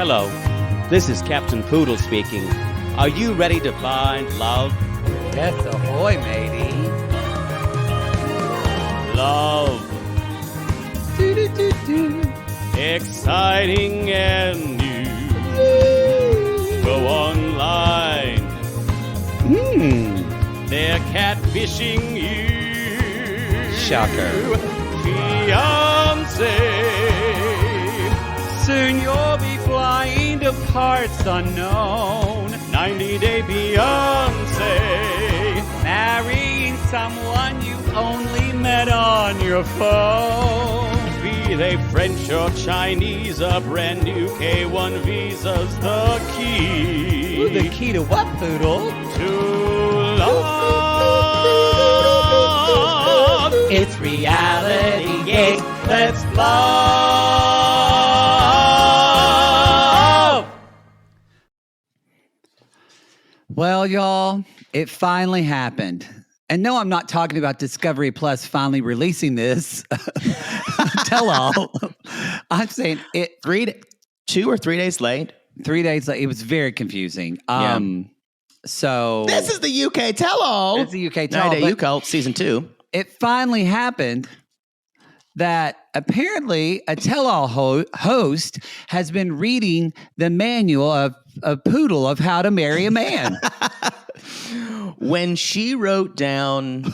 Hello, this is Captain Poodle speaking. Are you ready to find love? Yes, ahoy, matey. Love. Exciting and new. Go online. They're catfishing you. Shocker. Fiancé. Soon you'll be flying to parts unknown. 90-day Fiancé. Marrying someone you only met on your phone. Be they French or Chinese, a brand new K1 visa's the key. Ooh, the key to what, Poodle? To love. It's reality, yes, let's love. Well, y'all, it finally happened. And no, I'm not talking about Discovery Plus finally releasing this tell-all. I'm saying it 2 or 3 days late. 3 days late. It was very confusing. So This is the UK tell-all. It's the UK tell-all. 90 Day UK season 2. It finally happened that apparently a tell-all host has been reading the manual of Poodle of how to marry a man. When she wrote down,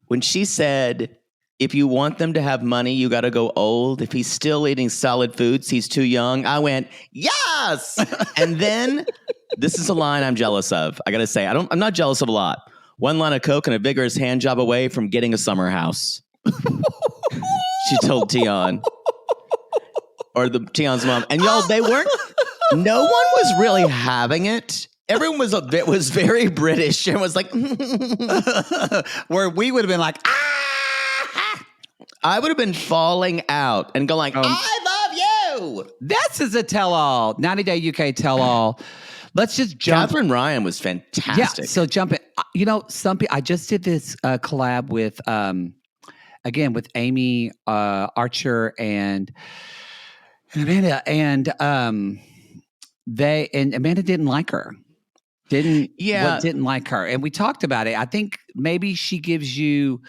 when she said, if you want them to have money, you got to go old. If he's still eating solid foods, he's too young. I went, yes. And then this is a line I'm jealous of. I got to say, I'm not jealous of a lot. 1 line of Coke and a vigorous hand job away from getting a summer house. She told Tion. Or Tion's mom. And y'all, no one was really having it. Everyone was very British and was like, where we would have been like, ah! I would have been falling out and going like, I love you. This is a tell-all, 90-day UK tell-all. Let's just jump. Katherine Ryan was fantastic. Yeah, so jump in. You know, I just did this collab with, again, with Amy Archer and Amanda, and Amanda didn't like her. Didn't like her. And we talked about it. I think maybe she gives you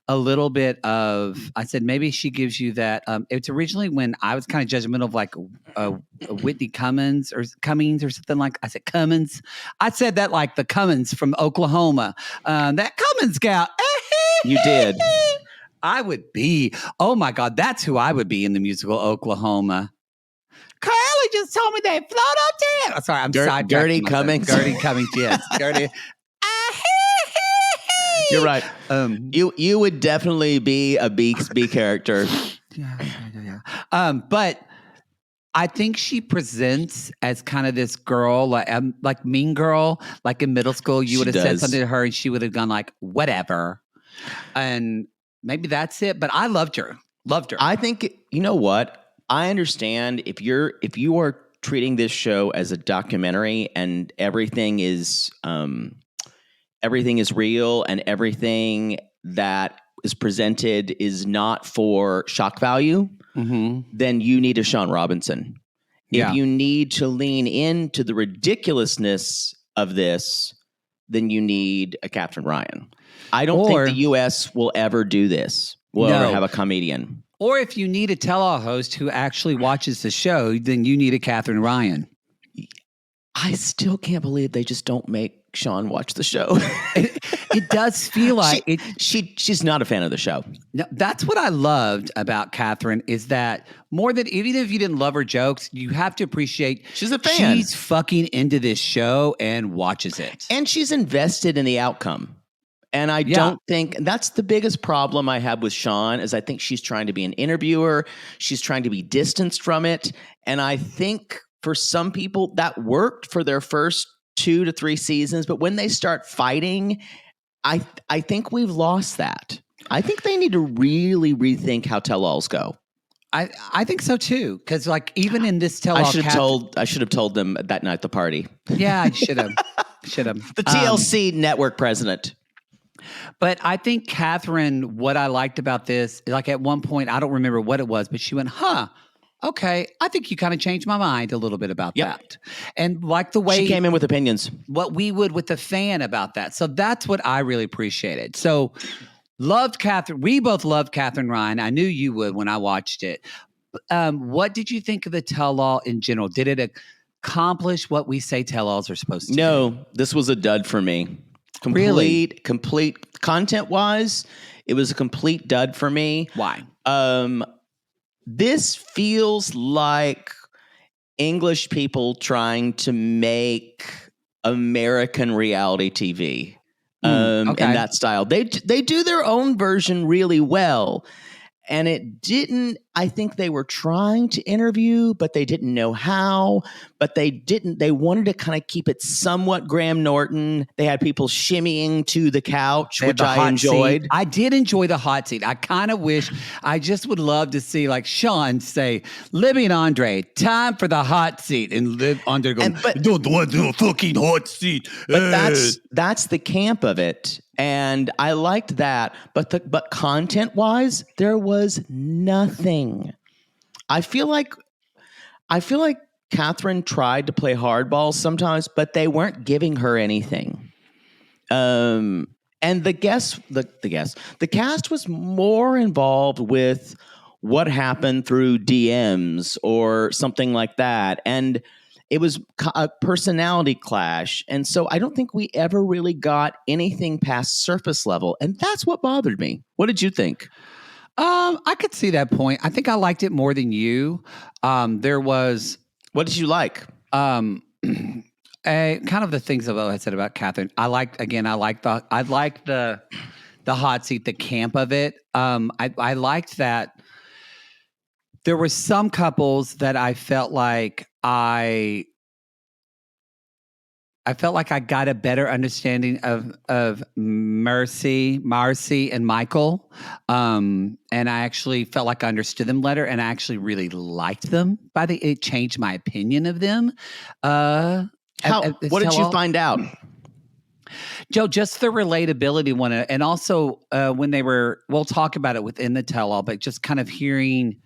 a little bit of, I said, maybe she gives you that. It's originally when I was kind of judgmental of like Whitney Cummings or something like, I said Cummins. I said that like the Cummins from Oklahoma. That Cummins gal. You did. I would be, oh my God, that's who I would be in the musical Oklahoma. Carly just told me they float up to him. Oh, sorry, I'm sidetracking. Gertie Cummings. Gertie Cummings, yes. Gertie. You're right. You would definitely be a B character. Yeah. But I think she presents as kind of this girl, like Mean Girl, like in middle school. You would have said something to her and she would have gone like, whatever. And maybe that's it. But I loved her. I think, you know what? I understand if you are treating this show as a documentary and everything is real and everything that is presented is not for shock value, then you need a Sean Robinson. Yeah. If you need to lean into the ridiculousness of this, then you need a Katherine Ryan. I don't think the U.S. will ever do this. We'll ever have a comedian. Or if you need a tell-all host who actually watches the show, then you need a Katherine Ryan. I still can't believe they just don't make Sean watch the show. It does feel like she's not a fan of the show. No, that's what I loved about Katherine is that more than even if you didn't love her jokes, you have to appreciate she's a fan. She's fucking into this show and watches it. And she's invested in the outcome. And I don't think that's the biggest problem I have with Sean is I think she's trying to be an interviewer. She's trying to be distanced from it. And I think for some people that worked for their first 2 to 3 seasons. But when they start fighting, I think we've lost that. I think they need to really rethink how tell-alls go. I think so too. Because like even in this tell-all, I should have told them that night at the party. Yeah, I should have. The TLC network president. But I think Katherine, what I liked about this, like at one point, I don't remember what it was, but she went, Okay, I think you kind of changed my mind a little bit about that. And like the way she came in with opinions. What we would with the fan about that. So that's what I really appreciated. So loved Katherine. We both loved Katherine Ryan. I knew you would when I watched it. What did you think of the tell-all in general? Did it accomplish what we say tell-alls are supposed to do? No, this was a dud for me. Complete content-wise, it was a complete dud for me. Why? This feels like English people trying to make American reality TV in that style. They do their own version really well. And it didn't, I think they were trying to interview, but they didn't know how. But they wanted to kind of keep it somewhat Graham Norton. They had people shimmying to the couch, which I enjoyed. I did enjoy the hot seat. I kind of wish, I just would love to see like Sean say, Libby and Andre, time for the hot seat. And Andre goes, don't want the fucking hot seat. But that's the camp of it. And I liked that, but content-wise, there was nothing. I feel like Katherine tried to play hardball sometimes, but they weren't giving her anything. And the cast was more involved with what happened through DMs or something like that, and it was a personality clash. And so I don't think we ever really got anything past surface level. And that's what bothered me. What did you think? I could see that point. I think I liked it more than you. What did you like? Kind of the things that I said about Katherine. I liked the hot seat, the camp of it. I liked that there were some couples that I felt like I got a better understanding of Marcy and Michael. And I actually felt like I understood them better, and I actually really liked them. It changed my opinion of them. What did you find out? Joe, just the relatability one. And also when we'll talk about it within the tell-all, but just kind of hearing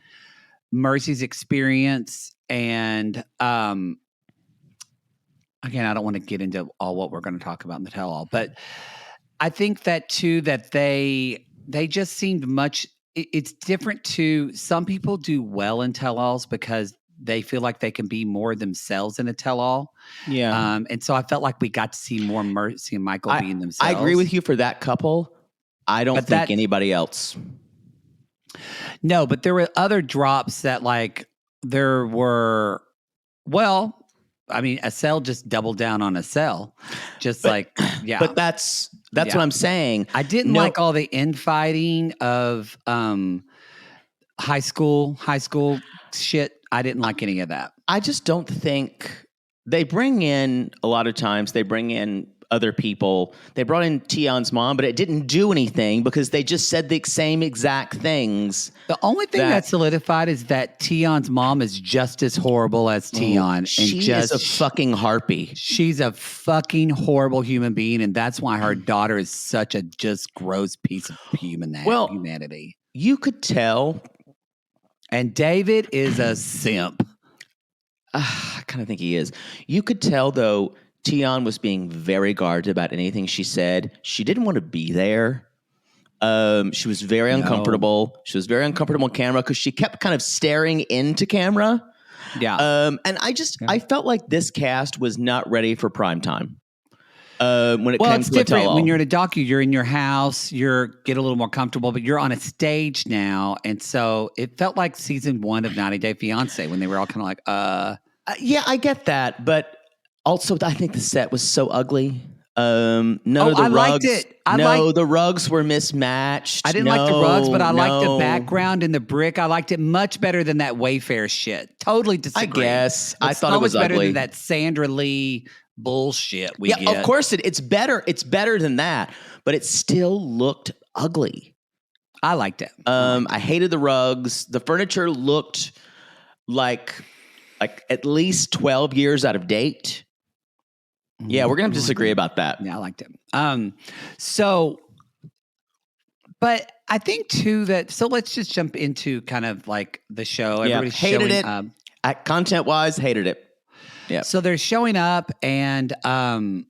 Mercy's experience and again, I don't want to get into all what we're going to talk about in the tell-all, but I think that too, that they just seemed it's different too. Some people do well in tell-alls because they feel like they can be more themselves in a tell-all. Yeah. And so I felt like we got to see more Mercy and Michael being themselves. I agree with you for that couple. I don't think anybody else. No, but there were other drops that Estelle just doubled down on Estelle. But that's what I'm saying. I didn't like all the infighting of high school shit. I didn't like any of that. I just don't think they bring in other people. They brought in Tion's mom, but it didn't do anything because they just said the same exact things. The only thing that solidified is that Tion's mom is just as horrible as Tion. She is a fucking harpy. She's a fucking horrible human being, and that's why her daughter is such a just gross piece of humanity. You could tell. And David is a simp. I kind of think he is. You could tell, though, Tion was being very guarded about anything she said. She didn't want to be there. She was very uncomfortable. She was very uncomfortable on camera because she kept kind of staring into camera. Yeah. And I felt like this cast was not ready for prime time. When it comes to different. When you're in a docu, you're in your house, get a little more comfortable, but you're on a stage now. And so it felt like season 1 of 90 Day Fiancé when they were all kind of like, yeah, I get that. But also, I think the set was so ugly. The rugs were mismatched. I didn't like the rugs, but I liked the background and the brick. I liked it much better than that Wayfair shit. Totally disagree. I guess. I thought it was better ugly. than that Sandra Lee bullshit we get. Of course it's better. It's better than that, but it still looked ugly. I liked it. I hated the rugs. The furniture looked like at least 12 years out of date. Yeah, we're going to disagree about that. Yeah, I liked it. But I think too that so let's just jump into kind of like the show. Yeah, Everybody's hated showing it. up. Content wise, hated it. Yeah. So they're showing up, and I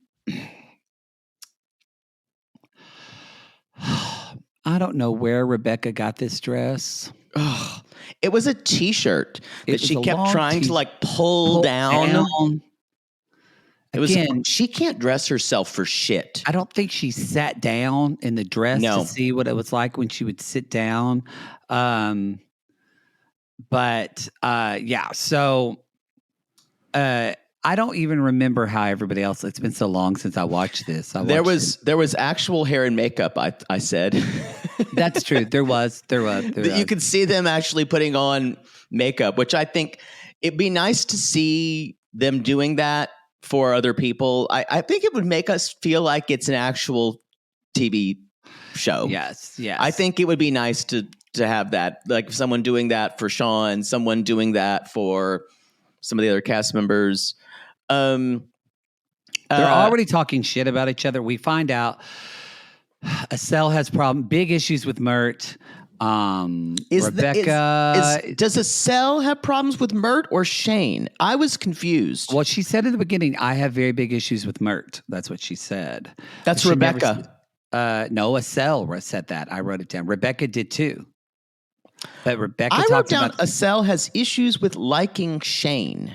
don't know where Rebecca got this dress. Oh, it was a T-shirt that she kept trying to like pull down. It was. She can't dress herself for shit. I don't think she sat down in the dress to see what it was like when she would sit down. But yeah, so I don't even remember how everybody else. It's been so long since I watched this. There was actual hair and makeup. I said that's true. There was. You could see them actually putting on makeup, which I think it'd be nice to see them doing that for other people. I think it would make us feel like it's an actual TV show. Yes. I think it would be nice to have that, like someone doing that for Sean, someone doing that for some of the other cast members. They're already talking shit about each other. We find out Estelle has big issues with Mert. Rebecca. Does Estelle have problems with Mert or Shane? I was confused. Well, she said in the beginning, I have very big issues with Mert. That's what she said. That's Rebecca. No, Estelle said that. I wrote it down. Rebecca did too. But Rebecca I wrote down Estelle has issues with liking Shane.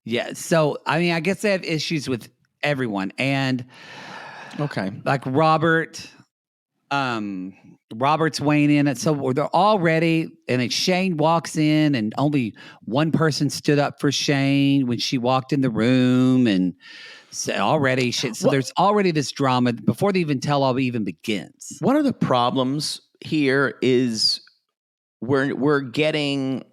Yeah. So, I mean, I guess they have issues with everyone. And okay, like Robert's weighing in. So they're all ready. And then Shane walks in and only one person stood up for Shane when she walked in the room. And so there's already this drama before the tell-all even begins. One of the problems here is we're getting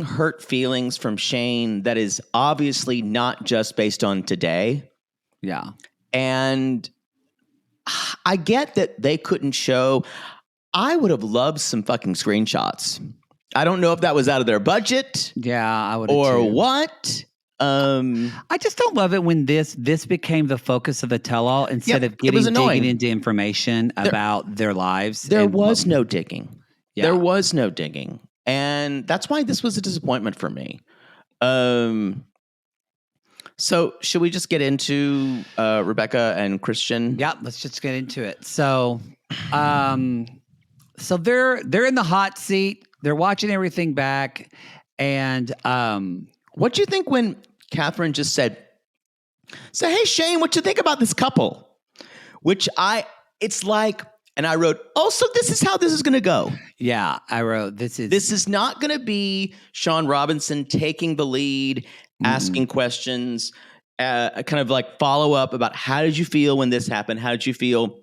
hurt feelings from Shane that is obviously not just based on today. Yeah. And I get that they couldn't show. I would have loved some fucking screenshots. I don't know if that was out of their budget. Yeah, I would. Or too. What? I just don't love it when this became the focus of the tell-all instead of digging into information about their lives. There was no digging. Yeah. There was no digging. And that's why this was a disappointment for me. So should we just get into Rebecca and Christian? Yeah, let's just get into it. So so they're in the hot seat. They're watching everything back. And what do you think when Katherine just said, hey, Shane, what you think about this couple? It's like, and I wrote, so this is how this is going to go. Yeah, I wrote, this is not going to be Sean Robinson taking the lead, asking questions, kind of like follow up about how did you feel when this happened? How did you feel?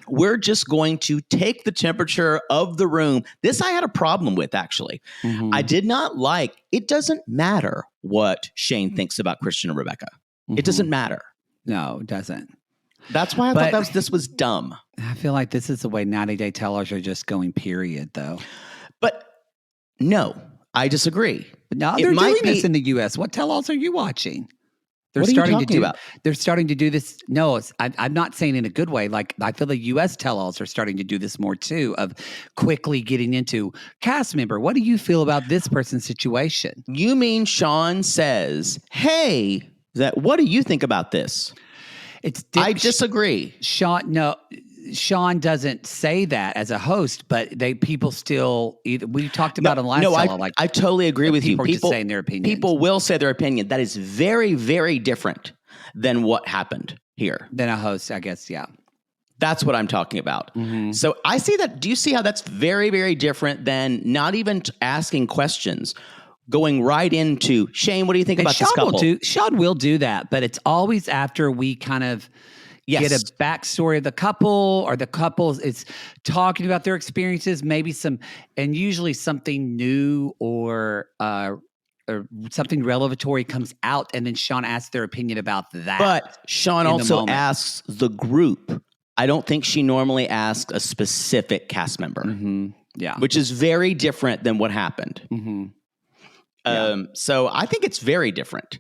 We're just going to take the temperature of the room. This I had a problem with, actually. Mm-hmm. I did not like, it doesn't matter what Shane thinks about Christian and Rebecca. Mm-hmm. It doesn't matter. No, it doesn't. That's why I thought this was dumb. I feel like this is the way 90-day tellers are just going, period, though. But no, I disagree. But now they're doing this in the U.S. What tell-alls are you watching? What are you talking about? They're starting to do this. No, I'm not saying in a good way. Like, I feel the U.S. tell-alls are starting to do this more, too, of quickly getting into cast member. What do you feel about this person's situation? You mean Sean says, hey, what do you think about this? I disagree. Sean doesn't say that as a host, but people still we talked about it last time. I totally agree with you. People just saying their opinion. People will say their opinion. That is very, very different than what happened here. Than a host, I guess. Yeah, that's what I'm talking about. Mm-hmm. So I see that. Do you see how that's very, very different than not even asking questions? Going right into, Shane, what do you think about this couple? Sean will do that, but it's always after we kind of get a backstory of the couple, or the couple is talking about their experiences, maybe and usually something new or something revelatory comes out, and then Sean asks their opinion about that. But Sean also asks the group. I don't think she normally asks a specific cast member. Mm-hmm. Yeah. Which is very different than what happened. Mm-hmm. So I think it's very different.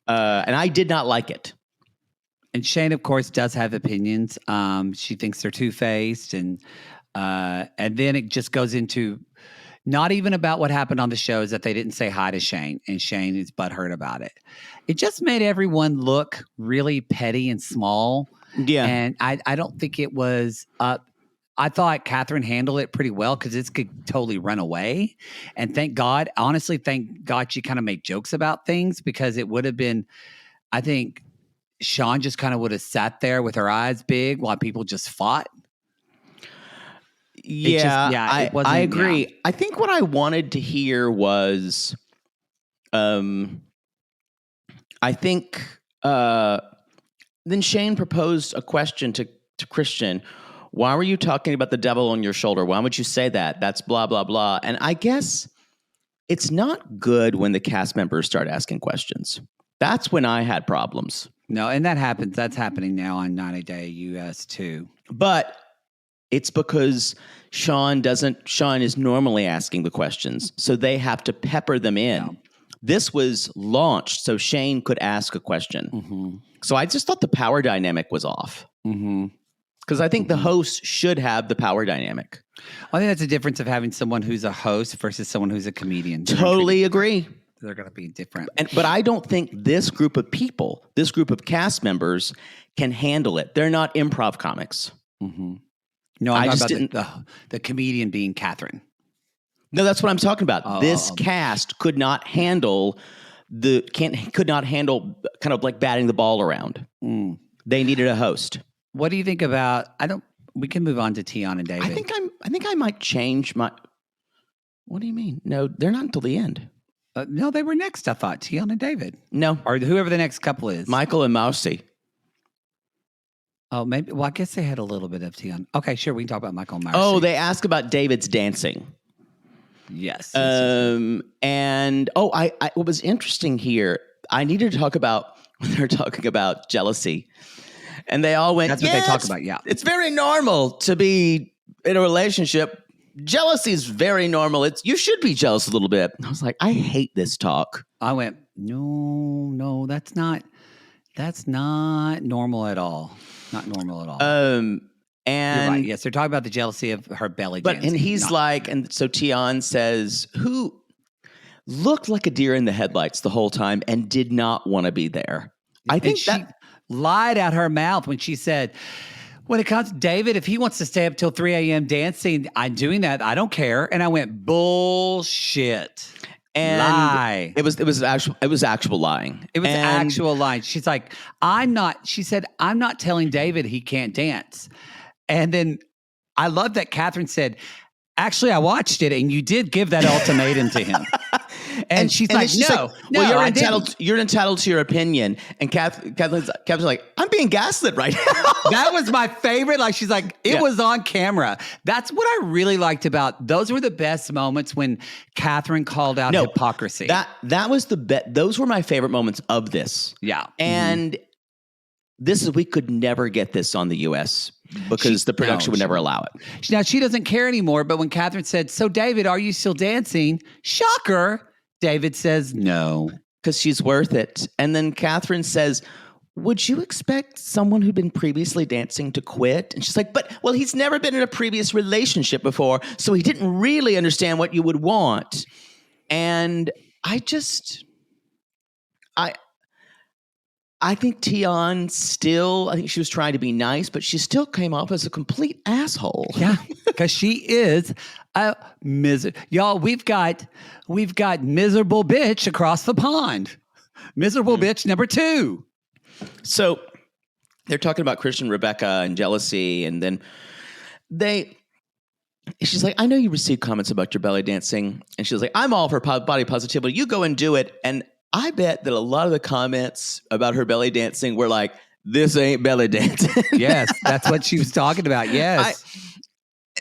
And I did not like it. And Shane, of course, does have opinions. She thinks they're two-faced, and And then it just goes into not even about what happened on the show, is that they didn't say hi to Shane, and Shane is butthurt about it. It just made everyone look really petty and small. Yeah. And I don't think it was I thought Katherine handled it pretty well, because this could totally run away. And thank God she kind of made jokes about things, because it would have been, I think Sean just kind of would have sat there with her eyes big while people just fought. I agree. Yeah. I think what I wanted to hear was, I think then Shane proposed a question to Christian. Why were you talking about the devil on your shoulder? Why would you say that? That's blah, blah, blah. And I guess it's not good when the cast members start asking questions. That's when I had problems. No, and that happens. That's happening now on 90 Day US too. But it's because Sean is normally asking the questions, so they have to pepper them in. Yeah. This was launched so Shane could ask a question. Mm-hmm. So I just thought the power dynamic was off. Mm-hmm. Because I think the host should have the power dynamic. I think that's the difference of having someone who's a host versus someone who's a comedian. Totally agree. They're going to be different. But I don't think this group of people, this group of cast members can handle it. They're not improv comics. Mm-hmm. No, I just didn't. The comedian being Katherine. No, that's what I'm talking about. This cast could not handle kind of like batting the ball around. Mm. They needed a host. What do you think about? We can move on to Tion and David. I think I might change my. What do you mean? No, they're not until the end. No, they were next. I thought Tion and David. No, or whoever the next couple is. Michael and Mousy. Oh, maybe. Well, I guess they had a little bit of Tion. Okay, sure. We can talk about Michael and Mousy. Oh, they ask about David's dancing. Yes. And what was interesting here, I needed to talk about when they're talking about jealousy. And they all went, that's what they talk about, yeah. It's very normal to be in a relationship. Jealousy is very normal. You should be jealous a little bit. I was like, I hate this talk. I went, no, that's not normal at all. Not normal at all. And you're right. Yes, they're talking about the jealousy of her belly dancing. And he's like, and so Tion says, who looked like a deer in the headlights the whole time and did not want to be there. I think she lied out her mouth when she said, when it comes to David, if he wants to stay up till 3 a.m. dancing, I'm doing that. I don't care. And I went, bullshit. And lie. It was actual lying. It was actual lying. She's like, she said, I'm not telling David he can't dance. And then I love that Katherine said, actually, I watched it, and you did give that ultimatum to him. And she's like, no, you're entitled to your opinion. And Katherine's like, I'm being gaslit right now. That was my favorite. Like, she's like, it was on camera. That's what I really liked about. Those were the best moments when Katherine called out hypocrisy. That was those were my favorite moments of this. Yeah. And we could never get this on the US because the production would never allow it. Now, she doesn't care anymore, but when Katherine said, so David, are you still dancing? Shocker. David says no. Because she's worth it. And then Katherine says, would you expect someone who'd been previously dancing to quit? And she's like, well, he's never been in a previous relationship before, so he didn't really understand what you would want. And I think Tion I think she was trying to be nice, but she still came off as a complete asshole. Yeah, because she is a y'all, we've got miserable bitch across the pond. Miserable bitch number 2. So they're talking about Christian, Rebecca, and jealousy, and then she's like, I know you received comments about your belly dancing. And she was like, I'm all for body positivity. You go and do it. And I bet that a lot of the comments about her belly dancing were like, this ain't belly dancing. Yes, that's what she was talking about. Yes.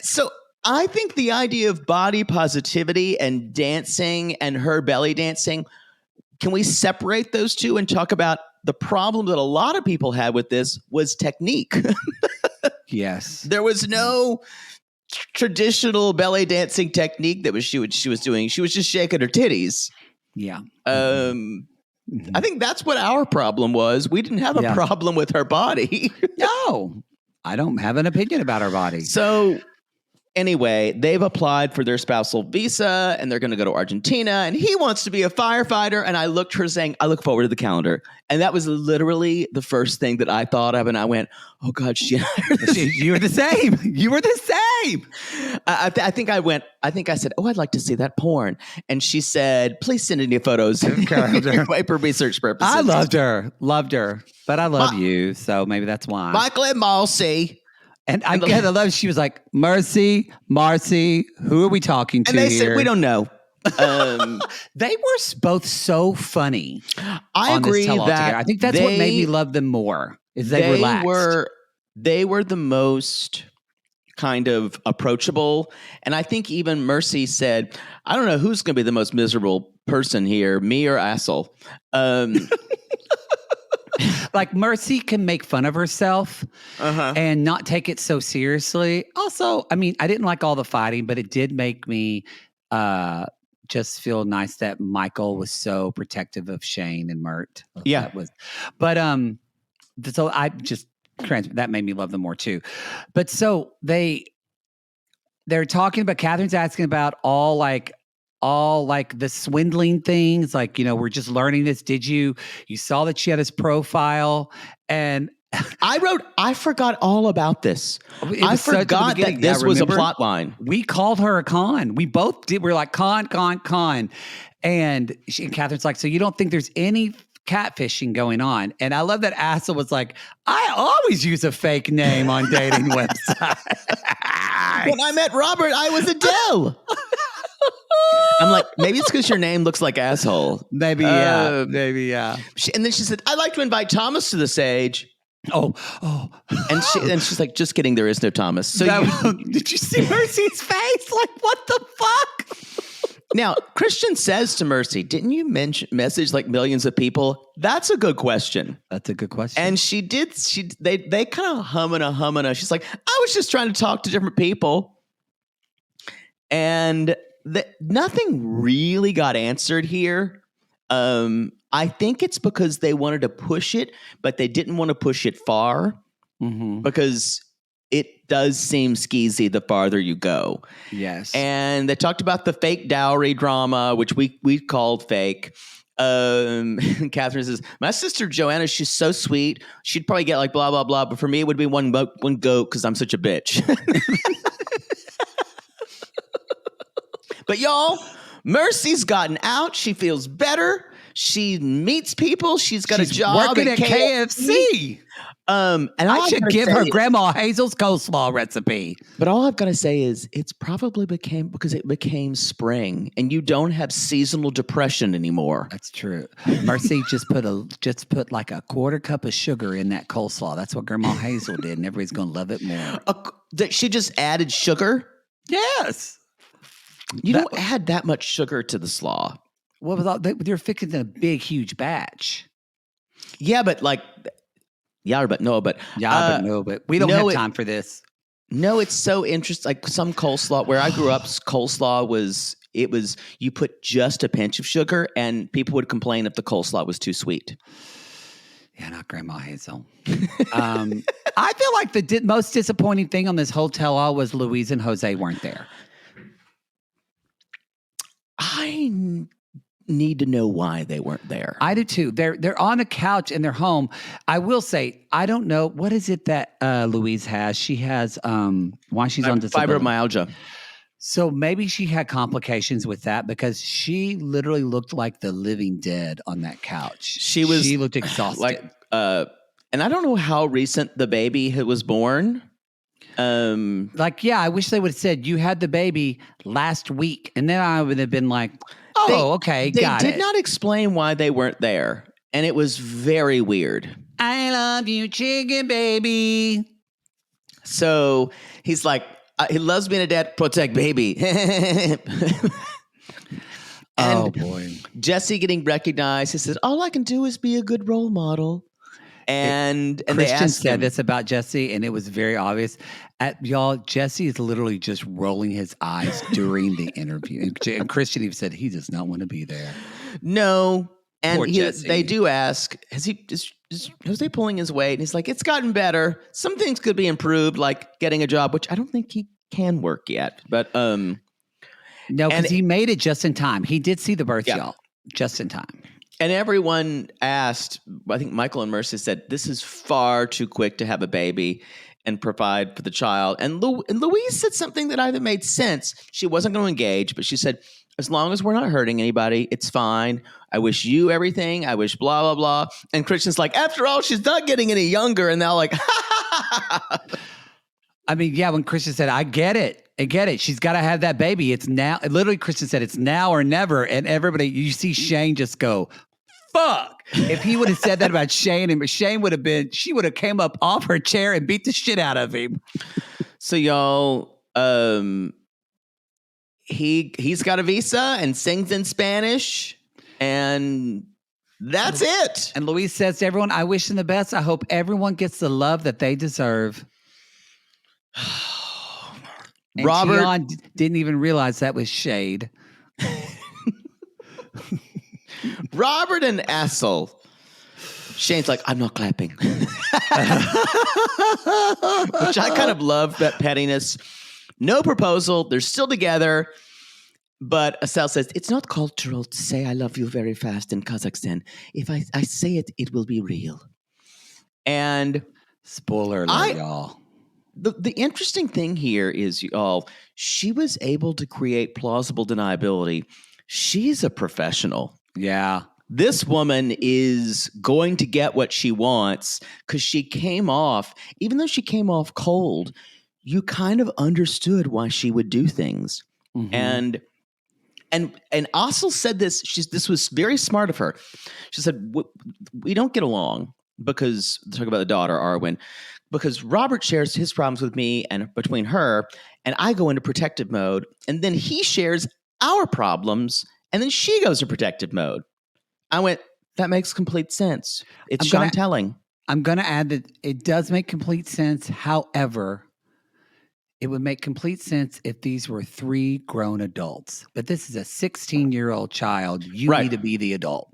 So I think the idea of body positivity and dancing and her belly dancing, can we separate those two and talk about the problem that a lot of people had with this was technique? Yes. There was no traditional belly dancing technique that she was doing. She was just shaking her titties. Yeah. I think that's what our problem was. We didn't have a problem with her body. No, I don't have an opinion about her body. So Anyway, they've applied for their spousal visa and they're going to go to Argentina. And he wants to be a firefighter. And I looked her saying, I look forward to the calendar. And that was literally the first thing that I thought of. And I went, oh God, you were the same. You were the same. I think I said, oh, I'd like to see that porn. And she said, please send any photos for research purposes. I loved her. But I love you. So maybe that's why. Michael and Marcy. And I love, she was like, Marcy, who are we talking to? And they here? said, we don't know. They were both so funny. I agree that I think that's what made me love them more. Is they relaxed. They were the most kind of approachable, and I think even Mercy said, "I don't know who's going to be the most miserable person here, me or Assel." Like Mercy can make fun of herself and not take it so seriously. Also, I mean, I didn't like all the fighting, but it did make me just feel nice that Michael was so protective of Shane and Mert. Yeah. So I just, that made me love them more too. But so they're talking about, Catherine's asking about all the swindling things, like, we're just learning this. You saw that she had his profile, and I forgot all about this. I forgot that this was a plot line. We called her a con. We both did. We're like, con. And Catherine's like, so you don't think there's any catfishing going on? And I love that Asa was like, I always use a fake name on dating websites. When I met Robert, I was Adele. I'm like, maybe it's because your name looks like asshole. Maybe, yeah. And then she said, I'd like to invite Thomas to the stage. Oh. And she's like, just kidding, there is no Thomas. So did you see Mercy's face? Like, what the fuck? Now, Christian says to Mercy, didn't you message like millions of people? That's a good question. And she did. They kind of humming. She's like, I was just trying to talk to different people. And nothing really got answered here. I think it's because they wanted to push it, but they didn't want to push it far because it does seem skeezy the farther you go. Yes. And they talked about the fake dowry drama, which we called fake. Catherine says, my sister Joanna, she's so sweet. She'd probably get like blah, blah, blah. But for me, it would be one goat because I'm such a bitch. But y'all, Mercy's gotten out. She feels better. She meets people. She's got a job working at KFC. And I should give her Grandma Hazel's coleslaw recipe. But all I've got to say is it's probably because it became spring and you don't have seasonal depression anymore. That's true. Mercy just put like a quarter cup of sugar in that coleslaw. That's what Grandma Hazel did, and everybody's going to love it more. She just added sugar? Yes. You don't add that much sugar to the slaw. Well, they're fixing a big, huge batch. Yeah, but like, we don't have time for this. No, it's so interesting. Like some coleslaw, where I grew up, coleslaw was you put just a pinch of sugar, and people would complain if the coleslaw was too sweet. Yeah, not Grandma Hazel. I feel like the most disappointing thing on this whole tell-all was Louise and Jose weren't there. I need to know why they weren't there. I do too. They're on a couch in their home. I will say, I don't know, what is it that Louise has? She has why she's on disability. Fibromyalgia. So maybe she had complications with that because she literally looked like the living dead on that couch. She looked exhausted. And I don't know how recent the baby was born. I wish they would have said you had the baby last week, and then I would have been like, okay, got it. They did not explain why they weren't there, and it was very weird. I love you, chicken baby. So he's like, he loves being a dad, protect baby. Oh boy. Jesse getting recognized. He says, all I can do is be a good role model. And Christian said this about Jesse, and it was very obvious. Y'all, Jesse is literally just rolling his eyes during the interview. And Christian even said he does not want to be there. No. And Poor Jesse. They do ask, is Jose pulling his weight? And he's like, it's gotten better. Some things could be improved, like getting a job, which I don't think he can work yet. But no, because he made it just in time. He did see the birth, Yeah. y'all, just in time. And everyone asked, I think Michael and Mercy said, this is far too quick to have a baby and provide for the child. And Louise said something that either made sense. She wasn't going to engage, but she said, as long as we're not hurting anybody, it's fine. I wish you everything. I wish blah, blah, blah. And Christian's like, after all, she's not getting any younger. And they're like, I mean, yeah, when Christian said, I get it. She's got to have that baby. It's now. Literally, Christian said, it's now or never. And everybody, you see Shane just go, fuck. If he would have said that about Shane, and Shane would have she would have came up off her chair and beat the shit out of him. So y'all, he's got a visa and sings in Spanish, and that's it. And Louise says to everyone, I wish them the best. I hope everyone gets the love that they deserve. And Robert Tion didn't even realize that was shade. Robert and Essel. Shane's like, I'm not clapping. Which I kind of love that pettiness. No proposal. They're still together. But Essel says, it's not cultural to say I love you very fast in Kazakhstan. If I say it, it will be real. And spoiler alert, y'all. The interesting thing here is, y'all, she was able to create plausible deniability. She's a professional. Yeah. This woman is going to get what she wants because she came off, even though she came off cold, you kind of understood why she would do things. Mm-hmm. And Assel said this, this was very smart of her. She said, we don't get along because, talk about the daughter, Arwen, because Robert shares his problems with me and between her, and I go into protective mode, and then he shares our problems, and then she goes to protective mode. I went, that makes complete sense. It's Sean telling. I'm going to add that it does make complete sense. However, it would make complete sense if these were 3 grown adults. But this is a 16-year-old child. You need to be the adult.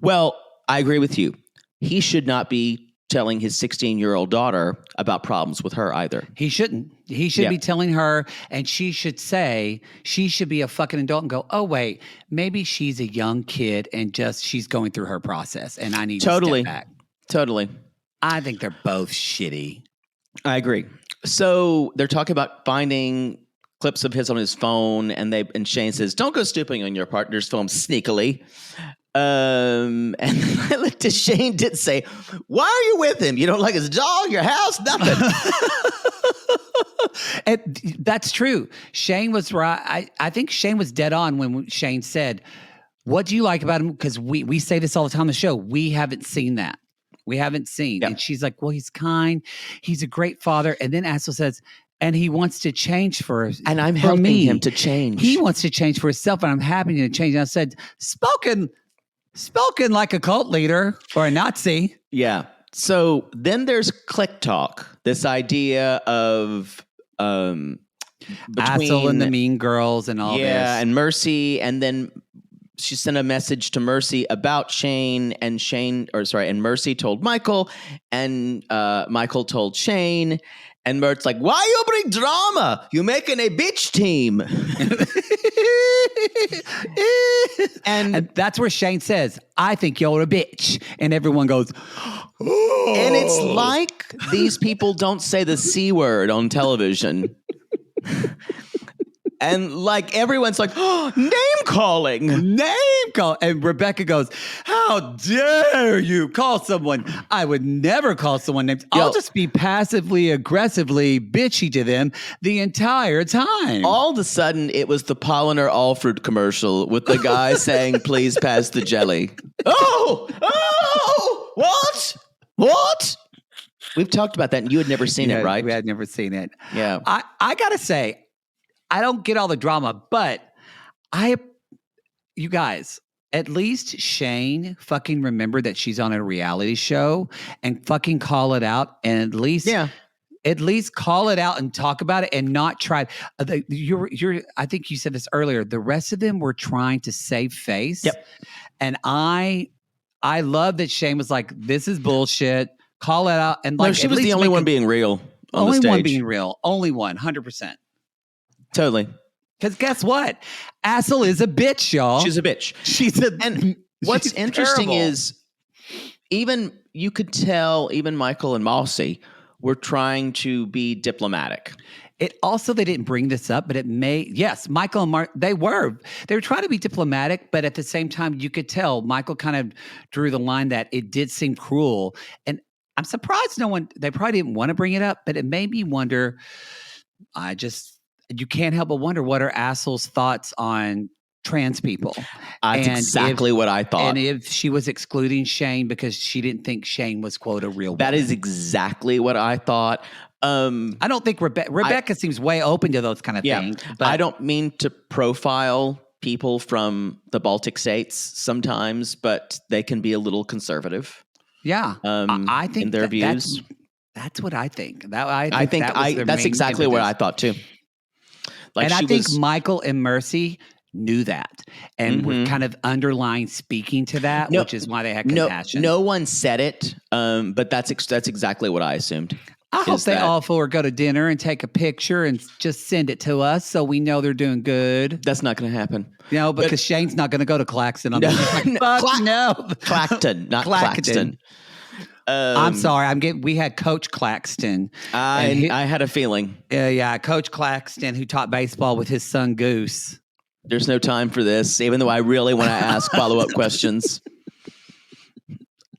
Well, I agree with you. He should not be telling his 16-year-old daughter about problems with her either. He shouldn't. He should be telling her, and she should say, she should be a fucking adult and go, oh, wait, maybe she's a young kid and just she's going through her process and I need to step back. Totally. I think they're both shitty. I agree. So they're talking about finding clips of his on his phone, and Shane says, don't go snooping on your partner's phone sneakily. And I looked at Shane, did say, why are you with him? You don't like his dog, your house, nothing. And that's true. Shane was right. I think Shane was dead on when Shane said, what do you like about him? Because we say this all the time on the show. We haven't seen that. We haven't seen. And she's like, well, he's kind. He's a great father. And then Assel says, and he wants to change and I'm helping him to change. He wants to change for himself, and I'm happy to change. And I said, spoken like a cult leader or a Nazi. Yeah. So then there's click talk. This idea of between Assel and the Mean Girls and all this. Yeah, and Mercy, and then she sent a message to Mercy about Shane, and Mercy told Michael, and Michael told Shane, and Mert's like, why are you opening drama? You're making a bitch team. and that's where Shane says, I think you're a bitch. And everyone goes, oh. And it's like these people don't say the C word on television. And like everyone's like, oh, name calling. And Rebecca goes, how dare you call someone? I would never call someone names. I'll just be passively aggressively bitchy to them the entire time. All of a sudden, it was the Polliner Alfred commercial with the guy saying, please pass the jelly. What? We've talked about that, and you had never seen it, right? We had never seen it. Yeah. I got to say, I don't get all the drama, but you guys, at least Shane fucking remembered that she's on a reality show and fucking call it out, and at least call it out and talk about it and not try. I think you said this earlier. The rest of them were trying to save face. Yep. And I love that Shane was like, this is bullshit. Call it out. And like, no, she was the only one being real. Only the stage. one being real. Only one, 100%. Totally. Because guess what? Assel is a bitch, y'all. She's a bitch. And what's interesting terrible. is even you could tell even Michael and Mossy were trying to be diplomatic. It also, they didn't bring this up, but it may, yes, Michael and Mark, they were trying to be diplomatic, but at the same time, you could tell Michael kind of drew the line that it did seem cruel. And I'm surprised they probably didn't want to bring it up, but it made me wonder, you can't help but wonder what are Assel's thoughts on trans people. That's exactly what I thought. And if she was excluding Shane because she didn't think Shane was, quote, a real woman. That is exactly what I thought. I don't think Rebecca seems way open to those kind of things. But I don't mean to profile people from the Baltic states sometimes, but they can be a little conservative. Yeah. I think in their views. That's what I think. That's exactly what I thought too. And I think Michael and Mercy knew that and were kind of underlying speaking to that, which is why they had compassion. No one said it, but that's exactly what I assumed. I hope they all four go to dinner and take a picture and just send it to us so we know they're doing good. That's not going to happen. No, because Shane's not going to go to Claxton. No. Clacton, not Claxton. I'm sorry. We had Coach Claxton. I had a feeling. Yeah, Coach Claxton, who taught baseball with his son Goose. There's no time for this, even though I really want to ask follow-up questions.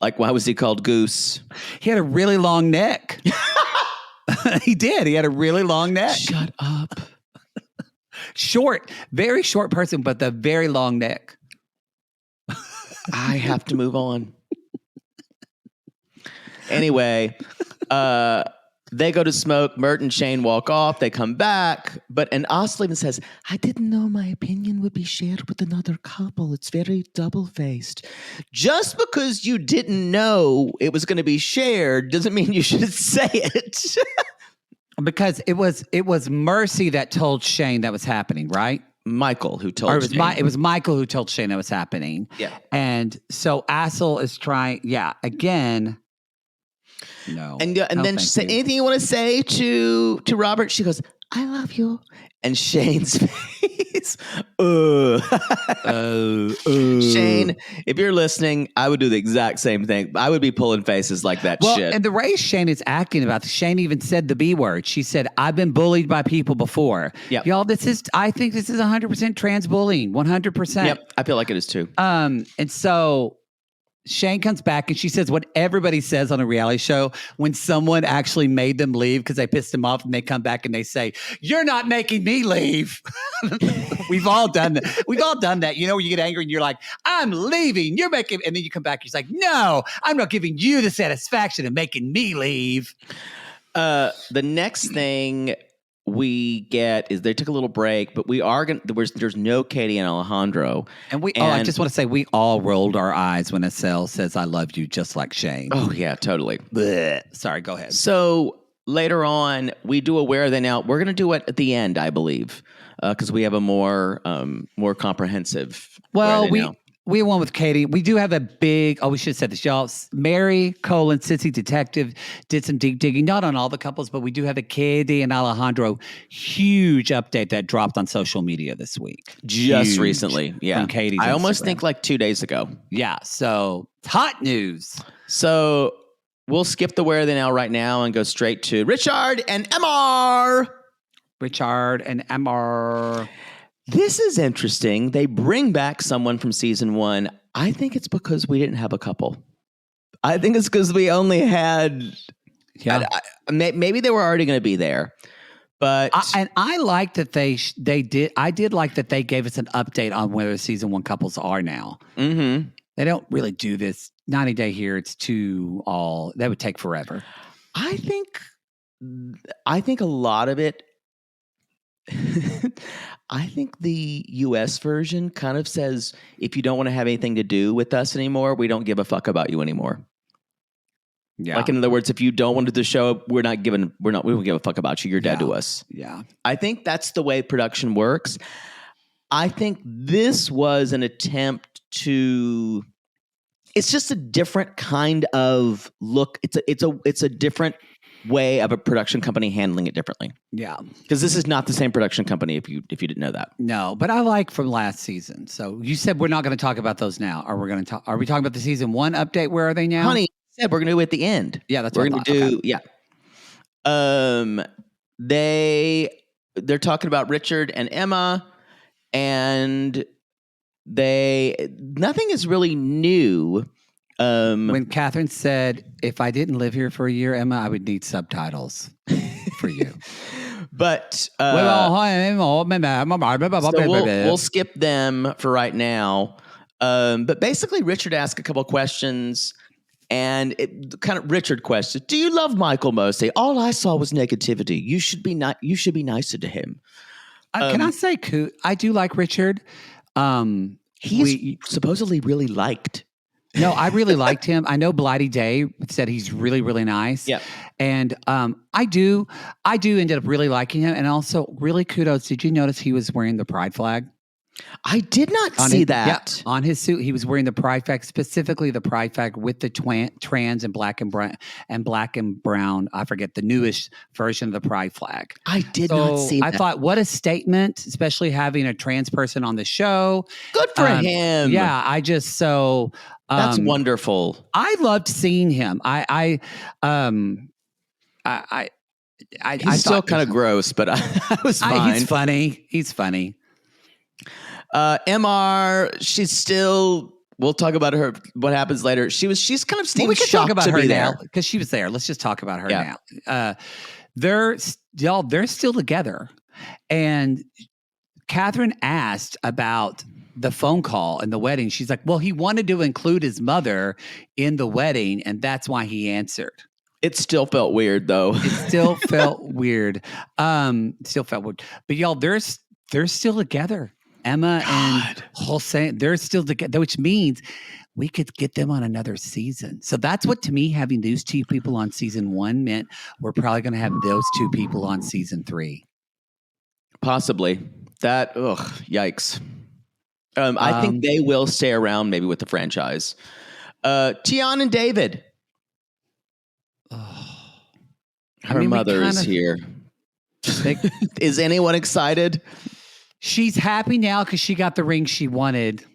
Like, why was he called Goose? He had a really long neck. He did. He had a really long neck. Shut up. Short, very short person, but the very long neck. I have to move on. Anyway, they go to smoke. Mert and Shane walk off. They come back. And Asel even says, I didn't know my opinion would be shared with another couple. It's very double-faced. Just because you didn't know it was going to be shared doesn't mean you should say it. Because it was Mercy that told Shane that was happening, right? Michael who told Shane. It was Michael who told Shane that was happening. Yeah. And so Asel is trying, again... No. And then she said, anything you want to say to Robert? She goes, I love you. And Shane's face. Shane, if you're listening, I would do the exact same thing. I would be pulling faces like that shit. And the way Shane is acting about this, Shane even said the B word. She said, I've been bullied by people before. Yep. Y'all, I think this is 100% trans bullying. 100%. Yep. I feel like it is too. And so Shane comes back and she says what everybody says on a reality show when someone actually made them leave because they pissed them off, and they come back and they say, you're not making me leave. We've all done that. We've all done that. You know, where you get angry and you're like, I'm leaving. You're making, and then you come back. You're like, no, I'm not giving you the satisfaction of making me leave. The next thing we get is they took a little break, but we are going. There's no Katie and Alejandro, and I just want to say we all rolled our eyes when Asel says "I love you," just like Shane. Oh yeah, totally. Blech. Sorry, go ahead. So later on, we do a Where Are They Now. We're going to do it at the end, I believe, because we have a more comprehensive. Well, we won with Katie. We do have a big, we should have said this, y'all. Mary, Cole, and Sissy Detective did some deep digging, not on all the couples, but we do have a Katie and Alejandro huge update that dropped on social media this week. Just recently. Yeah. From Katie's I almost Instagram. think like 2 days ago. Yeah. So hot news. So we'll skip the Where Are They Now right now and go straight to Richard and MR. Richard and MR. This is interesting. They bring back someone from season 1. I think it's because we didn't have a couple. I think it's because we only had. Yeah. Maybe they were already going to be there, but I like that they did. I did like that they gave us an update on where the season 1 couples are now. Mm-hmm. They don't really do this 90 day here. It's too all. That would take forever. I think a lot of it. I think the US version kind of says, if you don't want to have anything to do with us anymore, we don't give a fuck about you anymore. Yeah. Like, in other words, if you don't want to do the show, we don't give a fuck about you. You're dead to us. Yeah. I think that's the way production works. I think this was an attempt to, it's just a different kind of look. It's a different way of a production company handling it differently. Yeah. Because this is not the same production company if you didn't know that. No, but I like from last season. So you said we're not going to talk about those now. Are we talking about the season 1 update? Where are they now? Honey said we're going to do it at the end. Yeah, that's we're what going to do. Okay. Yeah. They're talking about Richard and Emma, and nothing is really new. When Katherine said, "If I didn't live here for a year, Emma, I would need subtitles for you." But so we'll skip them for right now. But basically, Richard asked a couple of questions, and Richard questioned, "Do you love Michael Mosey? All I saw was negativity. You should be nicer to him." Can I say, I do like Richard. He's supposedly really liked. No, I really liked him. I know Blighty Day said he's really, really nice. Yeah. And I do end up really liking him. And also, really kudos. Did you notice he was wearing the pride flag? I did not see that. Yeah, on his suit, he was wearing the pride flag, specifically the pride flag with the trans and black and brown. I forget the newest version of the pride flag. I did not see that. I thought, what a statement, especially having a trans person on the show. Good for him. Yeah, I just that's wonderful. I loved seeing him. He's still kind of gross, but I was fine. He's funny. MR, she's still. We'll talk about her. What happens later? She's kind of shocked we can talk about to her be now there because she was there. Let's just talk about her now. They're still together, and Katherine asked about the phone call and the wedding. She's like, "Well, he wanted to include his mother in the wedding, and that's why he answered." It still felt weird, though. It still felt weird. But y'all, they're still together. Emma and Hossein, they're still together, which means we could get them on another season. So that's what, to me, having those 2 people on season 1 meant we're probably going to have those 2 people on season 3. Possibly. That, yikes. I think they will stay around maybe with the franchise. Tian and David. Her mother is here. Is anyone excited? She's happy now because she got the ring she wanted.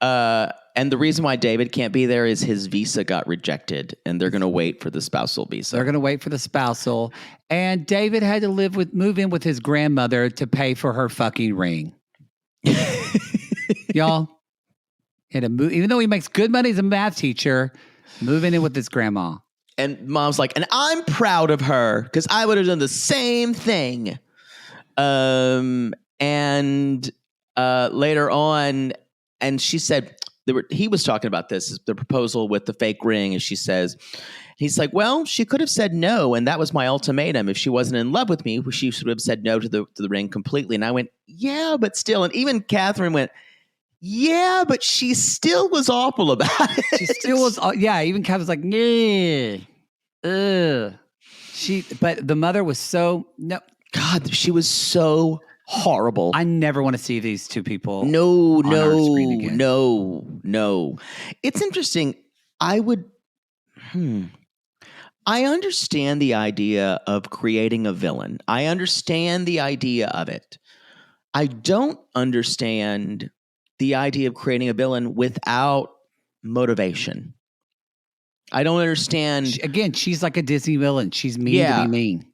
And the reason why David can't be there is his visa got rejected, and they're going to wait for the spousal visa. They're going to wait for the spousal. And David had to move in with his grandmother to pay for her fucking ring. Y'all, had to move, even though he makes good money as a math teacher, moving in with his grandma. And Mom's like, and I'm proud of her because I would have done the same thing. And later on, and she said, he was talking about this, the proposal with the fake ring, and she says, he's like, well, she could have said no, and that was my ultimatum. If she wasn't in love with me, she should have said no to the ring completely. And I went, yeah, but still. And even Katherine went, yeah, but she still was awful about it. She still was, even Katherine's like, yeah, but the mother was so, no. God, she was so horrible. I never want to see these 2 people. No. It's interesting. I understand the idea of creating a villain. I understand the idea of it. I don't understand the idea of creating a villain without motivation. I don't understand. Again, she's like a Disney villain. She's mean to be mean.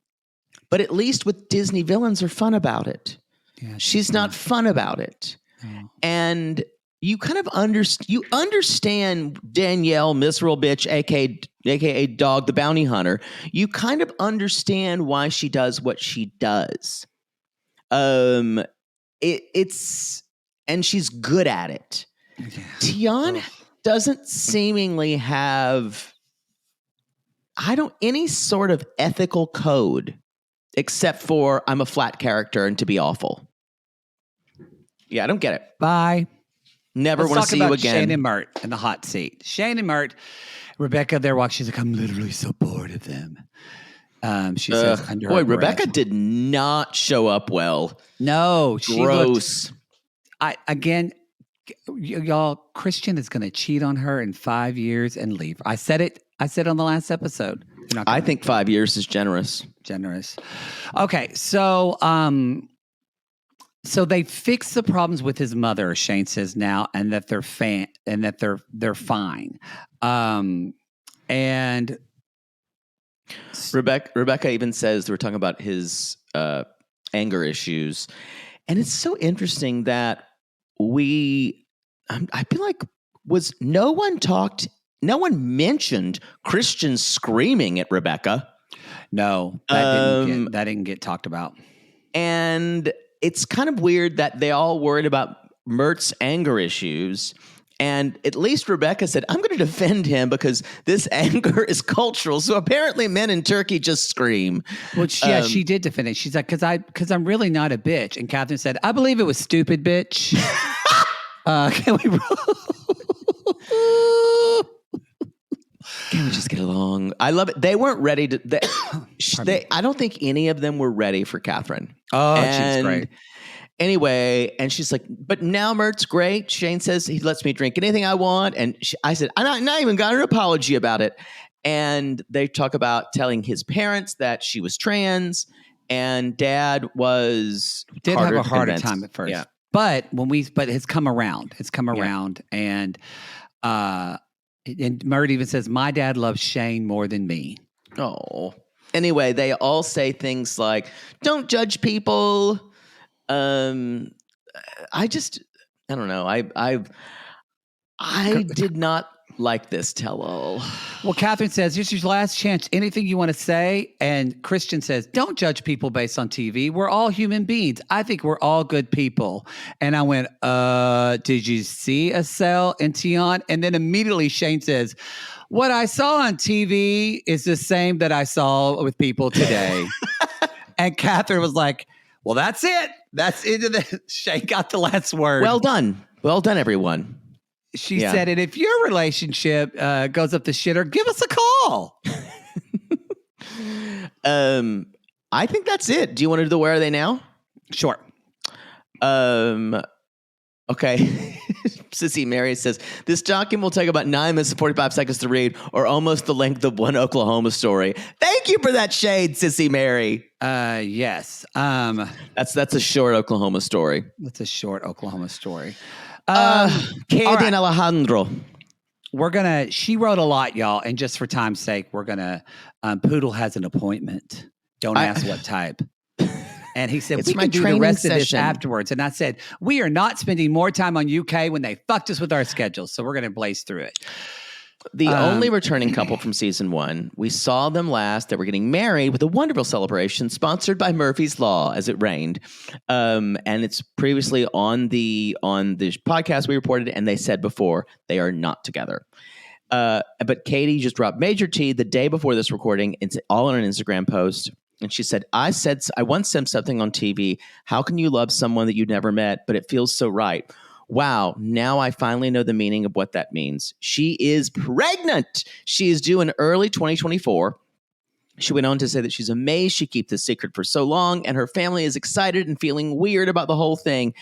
But at least with Disney, villains are fun about it. Yeah, she's not fun about it. Oh. And you kind of understand Danielle, miserable bitch, aka Dog the Bounty Hunter. You kind of understand why she does what she does. It's and she's good at it. Yeah. Tian doesn't seemingly have any sort of ethical code. Except for I'm a flat character and to be awful. Yeah, I don't get it. Bye. Never want to see you again. Shane and Mert in the hot seat. Shane and Mert, Rebecca, they're walking. She's like, I'm literally so bored of them. She says, under her breath. Rebecca did not show up well. No, gross. Y'all, Christian is going to cheat on her in 5 years and leave. I said it on the last episode. I think 5 years is generous. Generous. Okay, so so they fixed the problems with his mother, Shane says now, and that they're fine. And Rebecca even says they were talking about his anger issues, and it's so interesting that I feel like no one mentioned Christian screaming at Rebecca. No, that didn't get talked about. And it's kind of weird that they all worried about Mert's anger issues. And at least Rebecca said, I'm going to defend him because this anger is cultural. So apparently men in Turkey just scream. Well, she did defend it. She's like, because I'm really not a bitch. And Katherine said, I believe it was stupid, bitch. Can we just get along? I love it. They weren't ready to. I don't think any of them were ready for Katherine. Oh, she's great. Anyway, and she's like, but now Mert's great. Shane says he lets me drink anything I want. And I said, I not even got an apology about it. And they talk about telling his parents that she was trans, and Dad did have a harder time at first. Yeah. But it's come around. It's come around. And Mert even says, my dad loves Shane more than me. Oh. Anyway, they all say things like, don't judge people. I don't know. I did not like this tell-all. Well, Katherine says, this is your last chance. Anything you want to say? And Christian says, don't judge people based on TV. We're all human beings. I think we're all good people. And I went, did you see Estelle and Tion? And then immediately Shane says, what I saw on TV is the same that I saw with people today. And Katherine was like, well, that's it. That's it. Shane got the last word. Well done. Well done, everyone. She said, and if your relationship goes up the shitter, give us a call. I think that's it. Do you want to do the Where Are They Now? Sure. Okay. Sissy Mary says, this document will take about 9 minutes and 45 seconds to read, or almost the length of one Oklahoma story. Thank you for that shade, Sissy Mary. Yes. That's a short Oklahoma story. That's a short Oklahoma story. Katie and Alejandro. She wrote a lot, y'all. And just for time's sake, we're going to, Poodle has an appointment. Don't ask what type. And he said, we can do the rest of this afterwards. And I said, we are not spending more time on UK when they fucked us with our schedules. So we're going to blaze through it. The only returning couple from season 1, we saw them last. They were getting married with a wonderful celebration sponsored by Murphy's Law as it rained. And it's previously on the podcast we reported, and they said before they are not together. But Katie just dropped major tea the day before this recording. It's all on an Instagram post. And she said, I once said something on TV. How can you love someone that you never met, but it feels so right? Wow, now I finally know the meaning of what that means. She is pregnant. She is due in early 2024. She went on to say that she's amazed she kept this secret for so long, and her family is excited and feeling weird about the whole thing.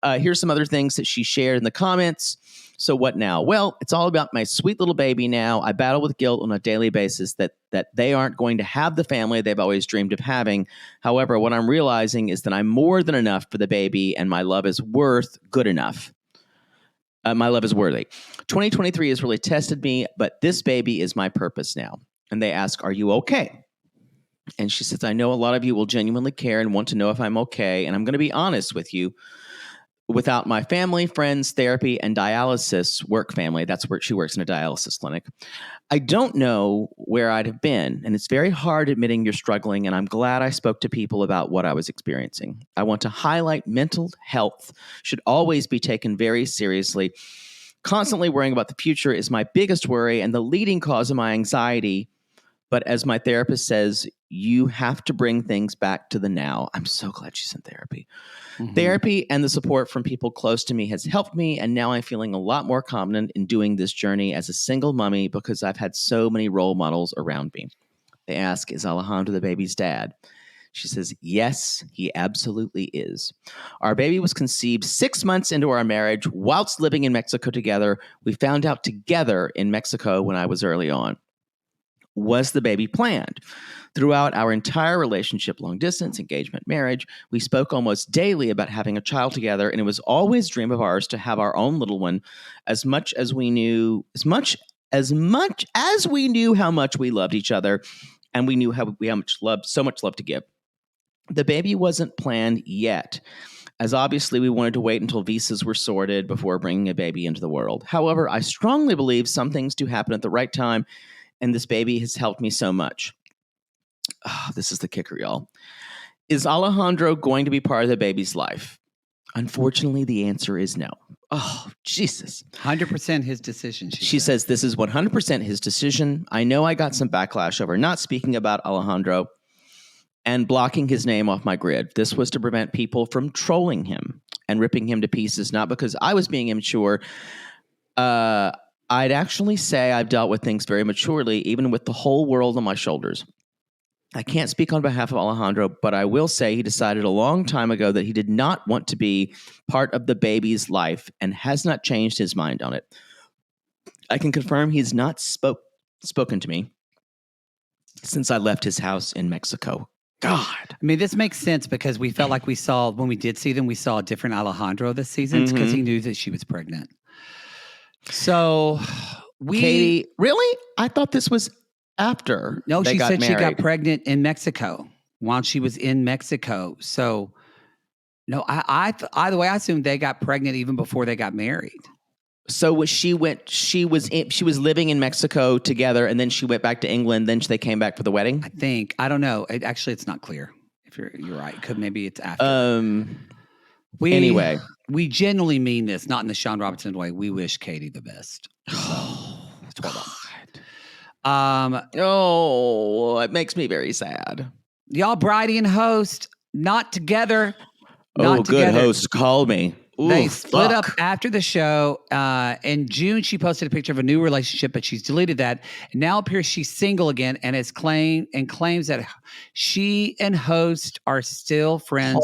Here's some other things that she shared in the comments. So what now? Well, it's all about my sweet little baby now. I battle with guilt on a daily basis that they aren't going to have the family they've always dreamed of having. However, what I'm realizing is that I'm more than enough for the baby, and my love is good enough. My love is worthy. 2023 has really tested me, but this baby is my purpose now. And they ask, are you okay? And she says, I know a lot of you will genuinely care and want to know if I'm okay. And I'm going to be honest with you. Without my family, friends, therapy, and dialysis work family, that's where she works in a dialysis clinic, I don't know where I'd have been. And it's very hard admitting you're struggling, and I'm glad I spoke to people about what I was experiencing. I want to highlight mental health should always be taken very seriously. Constantly worrying about the future is my biggest worry and the leading cause of my anxiety. But as my therapist says, you have to bring things back to the now. I'm so glad she's in therapy. Mm-hmm. Therapy and the support from people close to me has helped me, and now I'm feeling a lot more confident in doing this journey as a single mommy because I've had so many role models around me. They ask, is Alejandro the baby's dad? She says, yes, he absolutely is. Our baby was conceived 6 months into our marriage whilst living in Mexico together. We found out together in Mexico when I was early on. was the baby planned? Throughout our entire relationship, long distance, engagement, marriage, we spoke almost daily about having a child together, and it was always a dream of ours to have our own little one. As much as we knew how much we loved each other, and we knew how so much love to give. The baby wasn't planned yet, as obviously we wanted to wait until visas were sorted before bringing a baby into the world. However, I strongly believe some things do happen at the right time, and this baby has helped me so much. Oh, this is the kicker, y'all. Is Alejandro going to be part of the baby's life? Unfortunately, the answer is no. Oh, Jesus. 100% his decision. She says this is 100% his decision. I know I got some backlash over not speaking about Alejandro and blocking his name off my grid. This was to prevent people from trolling him and ripping him to pieces, not because I was being immature. I'd actually say I've dealt with things very maturely, even with the whole world on my shoulders. I can't speak on behalf of Alejandro, but I will say he decided a long time ago that he did not want to be part of the baby's life and has not changed his mind on it. I can confirm he's not spoken to me since I left his house in Mexico. God. I mean, this makes sense because we felt like when we did see them, we saw a different Alejandro this season because he knew that she was pregnant. So Katie, really? I thought this was after. No, she said married. She got pregnant in Mexico while she was in Mexico. So, no, either way, I assumed they got pregnant even before they got married. So she was living in Mexico together, and then she went back to England. Then they came back for the wedding. I think. I don't know. It's not clear. If you're right, maybe it's after. Anyway, we genuinely mean this, not in the Sean Robertson way. We wish Katie the best. Oh, it makes me very sad. Y'all, Bridie and host, not together. Good host, call me. Ooh, they split up after the show. In June, she posted a picture of a new relationship, but she's deleted that. And now appears she's single again and claims that she and host are still friends.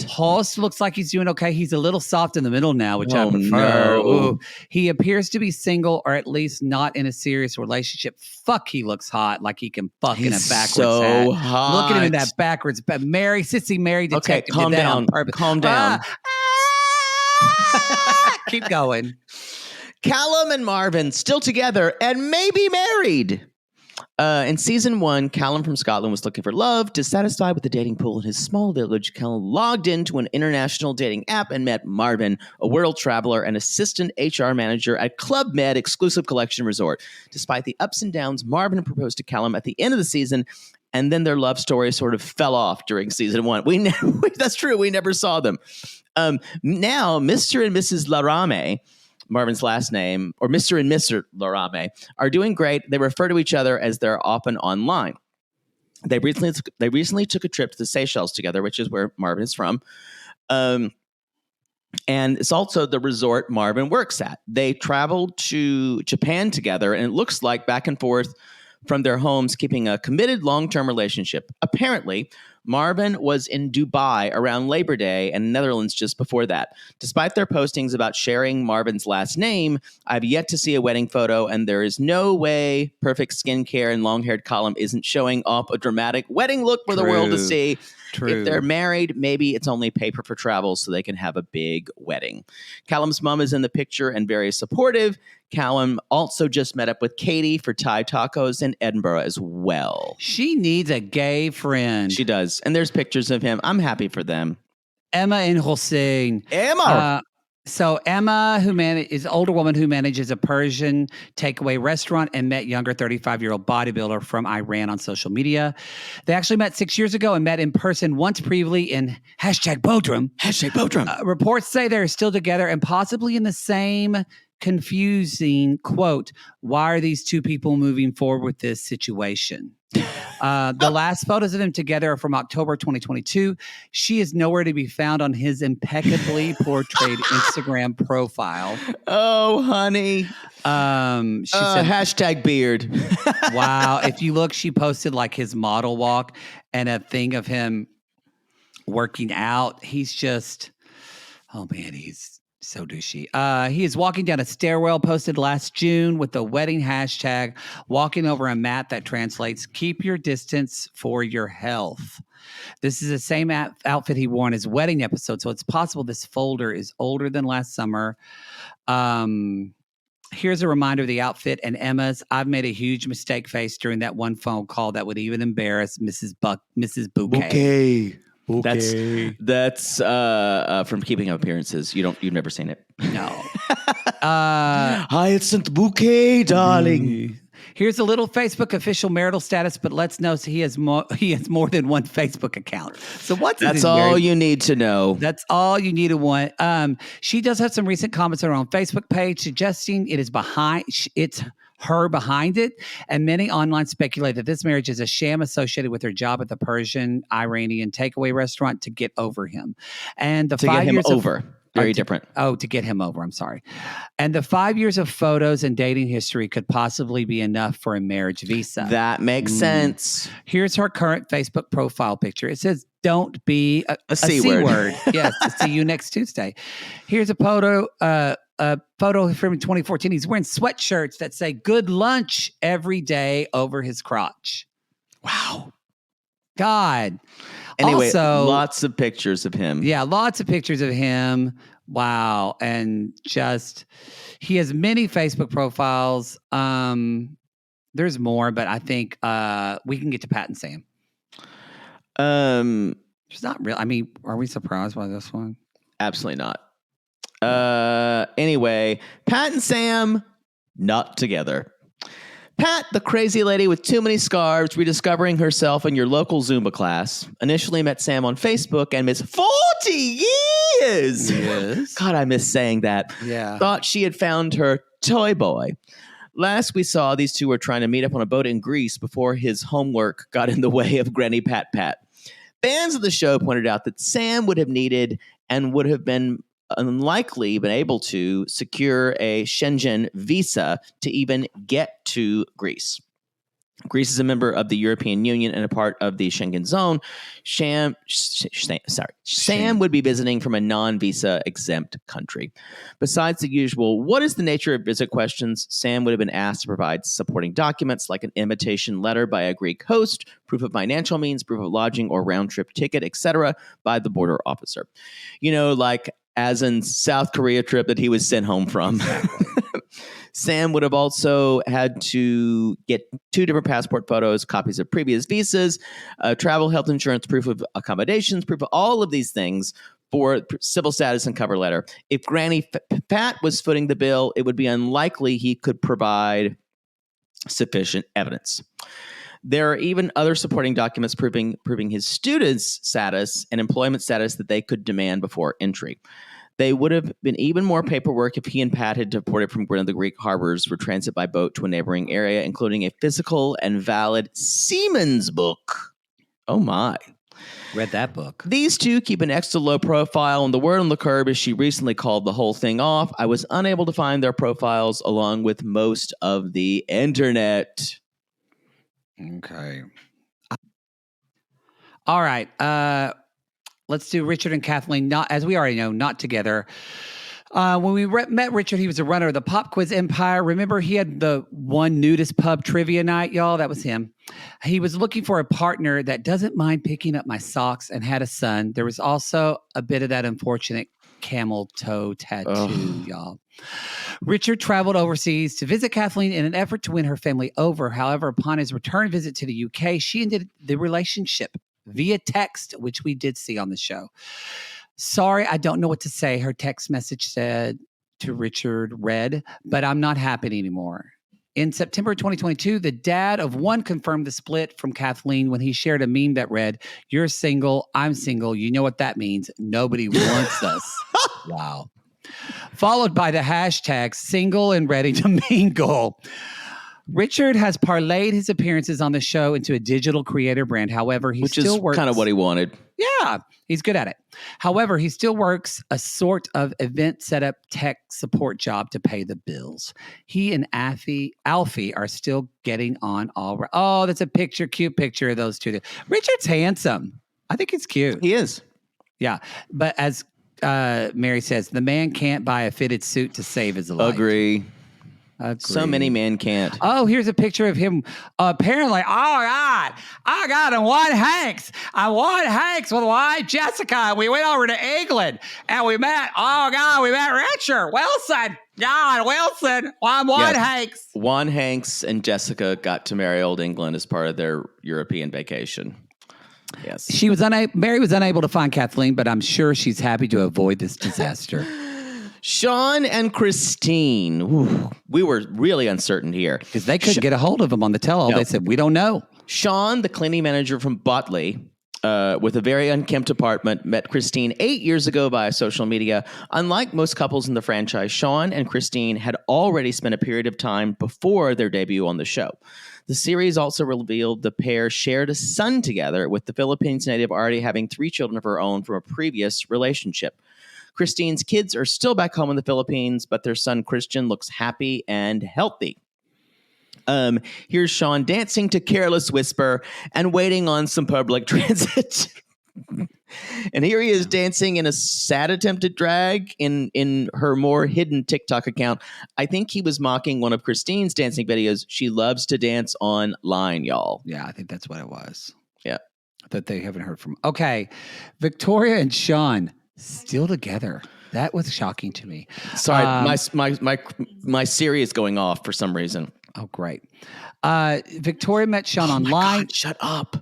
Host looks like he's doing okay. He's a little soft in the middle now, which I prefer. No. He appears to be single or at least not in a serious relationship. Fuck, he looks hot, like he can fuck in a backwards hat. Hot. Look at him in that backwards. But sissy Mary detective did that on purpose. Calm down. Keep going. Callum and Marvin still together and maybe married. In season 1, Callum from Scotland was looking for love. Dissatisfied with the dating pool in his small village, Callum logged into an international dating app and met Marvin, a world traveler and assistant HR manager at Club Med Exclusive Collection Resort. Despite the ups and downs, Marvin proposed to Callum at the end of the season, and then their love story sort of fell off during season 1. That's true. We never saw them. Now, Mr. and Mrs. Larame, Marvin's last name, or Mr. and Mr. Larame, are doing great. They refer to each other as they're often online. They recently took a trip to the Seychelles together, which is where Marvin is from. And it's also the resort Marvin works at. They traveled to Japan together, and it looks like back and forth from their homes, keeping a committed long-term relationship. Apparently, Marvin was in Dubai around Labor Day and Netherlands just before that. Despite their postings about sharing Marvin's last name, I've yet to see a wedding photo, and there is no way perfect skincare and long-haired Callum isn't showing off a dramatic wedding look for the world to see. If they're married, maybe it's only paper for travel so they can have a big wedding. Callum's mom is in the picture and very supportive. Callum also just met up with Katie for Thai tacos in Edinburgh as well. She needs a gay friend. She does. And there's pictures of him. I'm happy for them. Emma and Hossein. Emma! So Emma, is an older woman who manages a Persian takeaway restaurant and met younger 35-year-old bodybuilder from Iran on social media. They actually met 6 years ago and met in person once previously in #Bodrum. Reports say they're still together and possibly in the same confusing quote, why are these two people moving forward with this situation? The last photos of them together are from October 2022. She is nowhere to be found on his impeccably portrayed Instagram profile. Oh, honey. She said, #beard. Wow. If you look, she posted like his model walk and a thing of him working out. He's just, oh man, he's So do she. He is walking down a stairwell posted last June with the wedding hashtag, walking over a mat that translates, keep your distance for your health. This is the same outfit he wore in his wedding episode, so it's possible this folder is older than last summer. Here's a reminder of the outfit and Emma's. I've made a huge mistake face during that one phone call that would even embarrass Mrs. Bouquet. That's from Keeping Up Appearances. You've never seen it. No. Hyacinth Bouquet, darling. Here's a little Facebook official marital status, but let's know he has more than one Facebook account. So that's all you need to know. That's all you need to want. She does have some recent comments on her own Facebook page suggesting it's her behind it, and many online speculate that this marriage is a sham associated with her job at the Persian Iranian takeaway restaurant to get over him, and the 5 years over. Very different. To get him over. I'm sorry. And the 5 years of photos and dating history could possibly be enough for a marriage visa. That makes sense. Here's her current Facebook profile picture. It says, don't be a C word. Yes. See you next Tuesday. Here's a photo from 2014. He's wearing sweatshirts that say good lunch every day over his crotch. Wow. God. Anyway, also, lots of pictures of him. Yeah, lots of pictures of him. Wow. And he has many Facebook profiles. There's more, but I think we can get to Pat and Sam. It's not real. I mean, are we surprised by this one? Absolutely not. Anyway, Pat and Sam, not together. Pat, the crazy lady with too many scarves, rediscovering herself in your local Zumba class, initially met Sam on Facebook and missed 40 years. Yes. God, I miss saying that. Yeah. Thought she had found her toy boy. Last we saw, these two were trying to meet up on a boat in Greece before his homework got in the way of Granny Pat. Fans of the show pointed out that Sam would have needed and would have been unlikely been able to secure a Schengen visa to even get to Greece. Greece is a member of the European Union and a part of the Schengen zone. Sam would be visiting from a non-visa exempt country. Besides the usual, what is the nature of visit questions, Sam would have been asked to provide supporting documents like an invitation letter by a Greek host, proof of financial means, proof of lodging or round-trip ticket, etc., by the border officer. Like as in South Korea trip that he was sent home from. Sam would have also had to get 2 different passport photos, copies of previous visas, travel health insurance, proof of accommodations, proof of all of these things for civil status and cover letter. If Granny Pat was footing the bill, it would be unlikely he could provide sufficient evidence. There are even other supporting documents proving his student's status and employment status that they could demand before entry. They would have been even more paperwork if he and Pat had deported from one of the Greek harbors for transit by boat to a neighboring area, including a physical and valid seaman's book. Oh, my. Read that book. These two keep an extra low profile, and the word on the curb is she recently called the whole thing off. I was unable to find their profiles along with most of the internet. Okay. All right. Let's do Richard and Kathleen. As we already know, not together. When we met Richard, he was a runner of the Pop Quiz Empire. Remember, he had the one nudist pub trivia night, y'all? That was him. He was looking for a partner that doesn't mind picking up my socks and had a son. There was also a bit of that unfortunate camel toe tattoo, y'all. Richard traveled overseas to visit Kathleen in an effort to win her family over. However, upon his return visit to the UK, she ended the relationship via text, which we did see on the show. Sorry, I don't know what to say. Her text message said to Richard, but I'm not happy anymore. In September 2022, the dad of one confirmed the split from Kathleen when he shared a meme that read, "You're single, I'm single. You know what that means. Nobody wants us." Wow. Followed by the hashtag single and ready to mingle. Richard has parlayed his appearances on the show into a digital creator brand. However, he still works. Kind of what he wanted. Yeah, he's good at it. However, he still works a sort of event setup tech support job to pay the bills. He and Alfie are still getting on all right. Oh, that's a cute picture of those two. Richard's handsome. I think he's cute. He is. Yeah, but as Mary says, the man can't buy a fitted suit to save his life. Agree. So many men can't. Oh, here's a picture of him. Apparently, I got a White Hanks. I White Hanks with White Jessica. We went over to England and we met Richard Wilson. God, Wilson. I'm White Hanks. Juan Hanks and Jessica got to marry Old England as part of their European vacation. Yes. Mary was unable to find Kathleen, but I'm sure she's happy to avoid this disaster. Sean and Christine. Ooh, we were really uncertain here. Because they couldn't get a hold of him on the tell-all. No. They said, we don't know. Sean, the cleaning manager from Botley, with a very unkempt apartment, met Christine 8 years ago via social media. Unlike most couples in the franchise, Sean and Christine had already spent a period of time before their debut on the show. The series also revealed the pair shared a son together, with the Philippines native already having 3 children of her own from a previous relationship. Christine's kids are still back home in the Philippines, but their son Christian looks happy and healthy. Here's Sean dancing to Careless Whisper and waiting on some public transit. And here he is dancing in a sad attempt at drag in her more hidden TikTok account. I think he was mocking one of Christine's dancing videos. She loves to dance online, y'all. Yeah, I think that's what it was. Yeah. That they haven't heard from. Okay. Victoria and Sean still together. That was shocking to me. Sorry, my Siri is going off for some reason. Oh, great. Victoria met Sean online. God, shut up.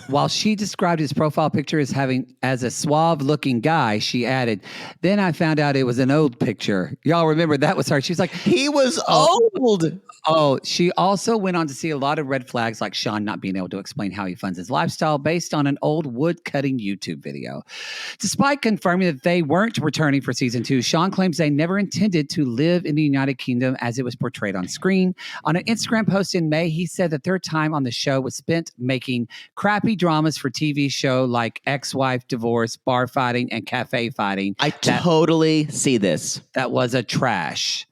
While she described his profile picture as a suave-looking guy, she added, then I found out it was an old picture. Y'all remember that was her. She was like, he was old. Oh, she also went on to see a lot of red flags, like Sean not being able to explain how he funds his lifestyle based on an old wood-cutting YouTube video. Despite confirming that they weren't returning for season 2, Sean claims they never intended to live in the United Kingdom as it was portrayed on screen. On an Instagram post in May, he said that their time on the show was spent making crappy dramas for TV show like ex-wife divorce, bar fighting, and cafe fighting. I totally see this. That was a trash.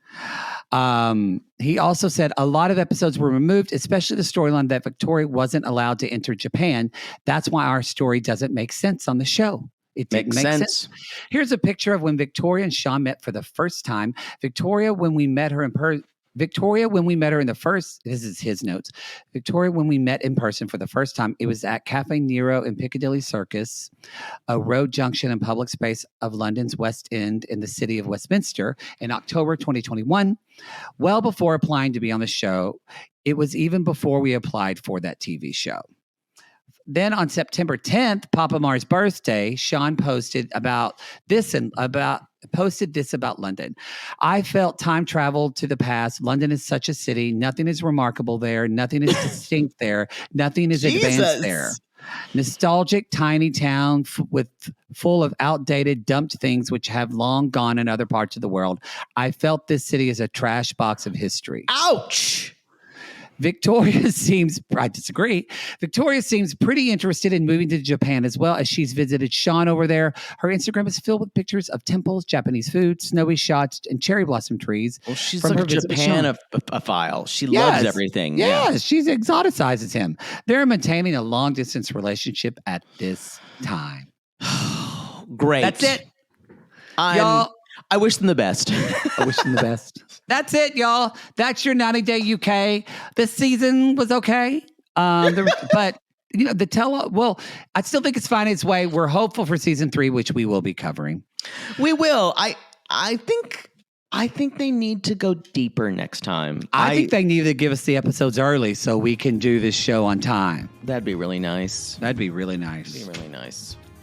He also said a lot of episodes were removed, especially the storyline that Victoria wasn't allowed to enter Japan. That's why our story doesn't make sense on the show. It didn't make sense. Here's a picture of when Victoria and Sean met for the first time. Victoria, when we met in person for the first time, it was at Cafe Nero in Piccadilly Circus, a road junction and public space of London's West End in the city of Westminster in October 2021. Well before applying to be on the show, it was even before we applied for that TV show. Then on September 10th, Papa Mar's birthday, Sean posted this about London. I felt time traveled to the past. London is such a city. Nothing is remarkable there. Nothing is distinct there. Nothing is advanced there. Nostalgic, tiny town full of outdated, dumped things which have long gone in other parts of the world. I felt this city is a trash box of history. Ouch! I disagree. Victoria seems pretty interested in moving to Japan as well, as she's visited Sean over there. Her Instagram is filled with pictures of temples, Japanese food, snowy shots, and cherry blossom trees. Well, she's like a Japan-ophile. She loves everything. Yes, she exoticizes him. They're maintaining a long-distance relationship at this time. Great. That's it. Y'all, I wish them the best. I wish them the best. That's it, y'all. That's your 90-Day UK. This season was okay. But, I still think it's finding its way. We're hopeful for season 3, which we will be covering. We will. I think they need to go deeper next time. I think they need to give us the episodes early so we can do this show on time. That'd be really nice.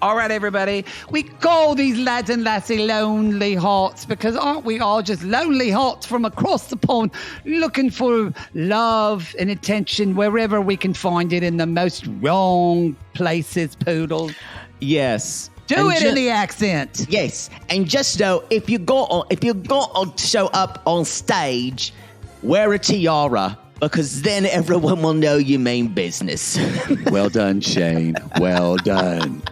All right, everybody. We call these lads and lassie lonely hearts because aren't we all just lonely hearts from across the pond looking for love and attention wherever we can find it in the most wrong places, Poodle? Yes. Do it in the accent. Yes. And just know, if you go to show up on stage, wear a tiara because then everyone will know you mean business. Well done, Shane. Well done.